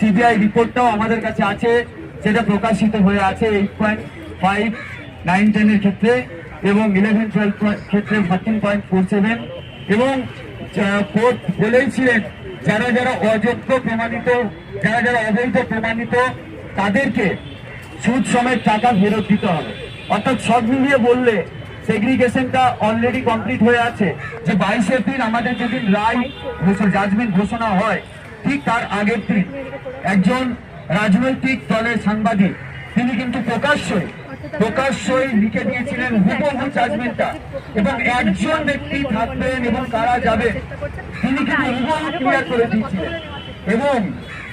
CBI রিপোর্টটাও আমাদের কাছে আছে, সেটা প্রকাশিত হয়ে আছে 8.5, 9, 10 এর ক্ষেত্রে এবং 11, 12 ক্ষেত্রে 13.47 এবং কোর্ট বলেইছিলেন যারা যারা অযোগ্য প্রমাণিত, যারা যারা অবৈধ প্রমাণিত তাদেরকে সুদ সমেত টাকা ফেরত দিতে হবে। অর্থাৎ সব মিলিয়ে বললে সেগ্রিগেশনটা অলরেডি কমপ্লিট হয়ে আছে। যে 22 এপ্রিল আমাদের যেদিন রায় জাজমেন্ট ঘোষণা হয়, ঠিক তার আগের দিন একজন রাজনৈতিক দলের সাংবাদিক তিনি কিন্তু প্রকাশ্যই লিখে দিয়েছিলেন হুবহু জাজমেন্টটা, এবং একজন ব্যক্তি থাকবেন এবং কারা যাবে তিনি কিন্তু হুবহু ক্লিয়ার করে দিয়েছিলেন। এবং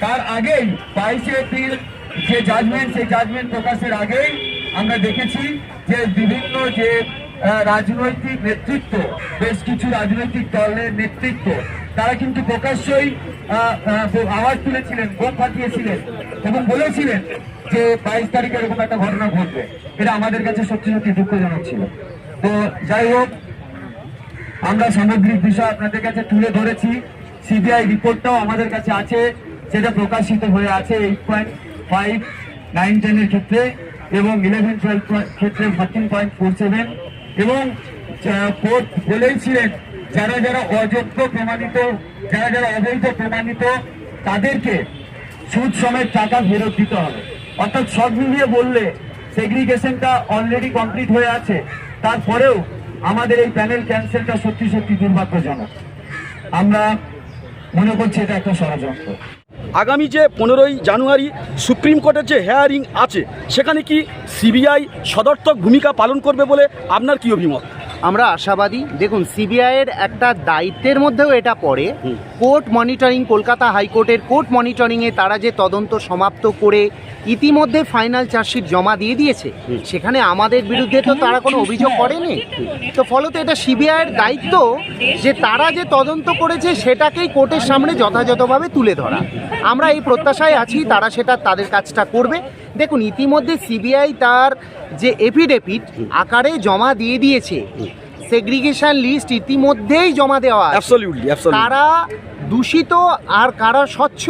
তার আগেই 22 এপ্রিল যে জাজমেন্ট, সেই জাজমেন্ট প্রকাশের আগেই আমরা দেখেছি যে বিভিন্ন যে রাজনৈতিক নেতৃত্ব, বেশ কিছু রাজনৈতিক দলের নেতৃত্ব তারা কিন্তু প্রকাশ্যই আওয়াজ তুলেছিলেন, বোম ফাটিয়েছিলেন এবং বলেছিলেন যে 22 তারিখে এরকম একটা ঘটনা ঘটবে। এটা আমাদের কাছে সত্যি সত্যি দুঃখজনক ছিল। তো যাই হোক, আমরা সামগ্রিক বিষয় আপনাদের কাছে তুলে ধরেছি। সিবিআই রিপোর্টটাও আমাদের কাছে আছে, সেটা প্রকাশিত হয়ে আছে 8.5, 9, 10 এর ক্ষেত্রে এবং 11, 12 ক্ষেত্রে 13.47 এবং কোর্ট বলেইছিলেন যারা যারা অযোগ্য প্রমাণিত, যারা যারা অবৈধ প্রমাণিত তাদেরকে সুদ সমেত টাকা ফেরত দিতে হবে। অর্থাৎ সব মিলিয়ে বললে সেগ্রিগেশনটা অলরেডি কমপ্লিট হয়ে আছে, তারপরেও আমাদের এই প্যানেল ক্যান্সেলটা সত্যি সত্যি দুর্ভাগ্যজনক। আমরা মনে করছি এটা একটা ষড়যন্ত্র। আগামী যে 15ই জানুয়ারি সুপ্রিম কোর্টের যে হেয়ারিং আছে, সেখানে কি সিবিআই সদর্থক ভূমিকা পালন করবে বলে আপনার কি অভিমত? আমরা আশাবাদী। দেখুন, সিবিআইয়ের একটা দায়িত্বের মধ্যেও এটা পড়ে। কোর্ট মনিটরিং, কলকাতা হাইকোর্টের কোর্ট মনিটরিংয়ে তারা যে তদন্ত সমাপ্ত করে ইতিমধ্যে ফাইনাল চার্জশিট জমা দিয়ে দিয়েছে, সেখানে আমাদের বিরুদ্ধে তো তারা কোনো অভিযোগ করেনি। তো ফলত এটা সিবিআইয়ের দায়িত্ব যে তারা যে তদন্ত করেছে সেটাকেই কোর্টের সামনে যথাযথভাবে তুলে ধরা। আমরা এই প্রত্যাশায় আছি তারা সেটা তাদের কাজটা করবে। দেখুন, ইতিমধ্যে সিবিআই তার যে এফিডেভিট আকারে জমা দিয়ে দিয়েছে, সেগ্রিগেশন লিস্ট ইতিমধ্যেই জমা দেওয়া আছে। কারা দূষিত আর কারা স্বচ্ছ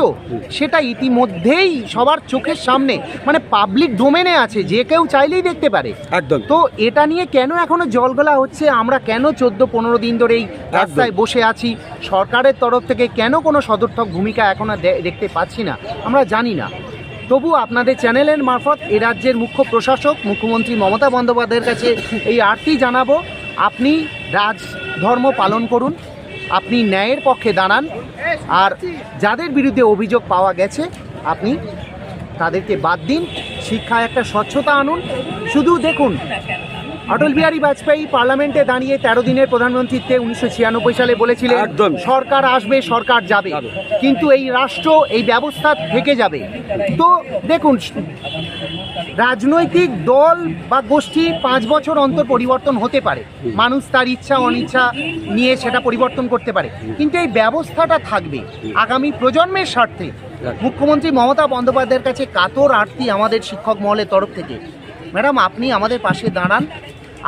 সেটা ইতিমধ্যেই সবার চোখের সামনে, মানে পাবলিক ডোমেনে আছে, যে কেউ চাইলেই দেখতে পারে। একদম। তো এটা নিয়ে কেন এখনো জলগলা হচ্ছে? আমরা কেন 14-15 দিন ধরে এই রাস্তায় বসে আছি? সরকারের তরফ থেকে কেন কোনো সদর্থক ভূমিকা এখনো দেখতে পাচ্ছি না, আমরা জানি না। তবু আপনাদের চ্যানেলের মারফত এ রাজ্যের মুখ্য প্রশাসক মুখ্যমন্ত্রী মমতা বন্দ্যোপাধ্যায়ের কাছে এই আর্তি জানাবো, আপনি রাজধর্ম পালন করুন, আপনি ন্যায়ের পক্ষে দাঁড়ান, আর যাদের বিরুদ্ধে অভিযোগ পাওয়া গেছে আপনি তাদেরকে বাদ দিন, শিক্ষায় একটা স্বচ্ছতা আনুন। শুধু দেখুন, অটল বিহারী বাজপেয়ী পার্লামেন্টে দাঁড়িয়ে 13 দিনের প্রধানমন্ত্রীত্বে 1996 সালে বলেছিলেন সরকার আসবে, সরকার যাবে, কিন্তু এই রাষ্ট্র, এই ব্যবস্থা থেকে যাবে। তো দেখুন, রাজনৈতিক দল বা গোষ্ঠী 5 বছর অন্তর পরিবর্তন হতে পারে, মানুষ তার ইচ্ছা অনিচ্ছা নিয়ে সেটা পরিবর্তন করতে পারে, কিন্তু এই ব্যবস্থাটা থাকবে আগামী প্রজন্মের স্বার্থে। মুখ্যমন্ত্রী মমতা বন্দ্যোপাধ্যায়ের কাছে কাতর আর্তি আমাদের শিক্ষক মহলের তরফ থেকে, ম্যাডাম আপনি আমাদের পাশে দাঁড়ান।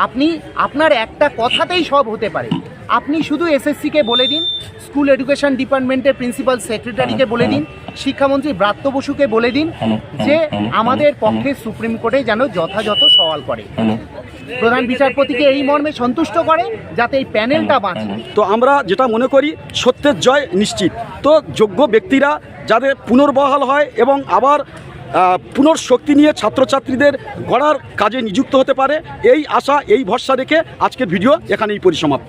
আপনি আপনার একটা কথাতেই সব হতে পারে। আপনি শুধু এসএসসিকে বলে দিন, স্কুল এডুকেশন ডিপার্টমেন্টের প্রিন্সিপাল সেক্রেটারিকে বলে দিন, শিক্ষামন্ত্রী ব্রাত্য বসুকে বলে দিন যে আমাদের পক্ষে সুপ্রিম কোর্টে যেন যথাযথ সওয়াল করে, প্রধান বিচারপতিকে এই মর্মে সন্তুষ্ট করে যাতে এই প্যানেলটা বাঁচে। তো আমরা যেটা মনে করি, সত্যের জয় নিশ্চিত। তো যোগ্য ব্যক্তিরা যাদের পুনর্বহাল হয় এবং আবার পুনর্শক্তি নিয়ে ছাত্রছাত্রীদের গড়ার কাজে নিযুক্ত হতে পারে, এই আশা, এই ভরসা রেখে আজকের ভিডিও এখানেই পরিসমাপ্ত।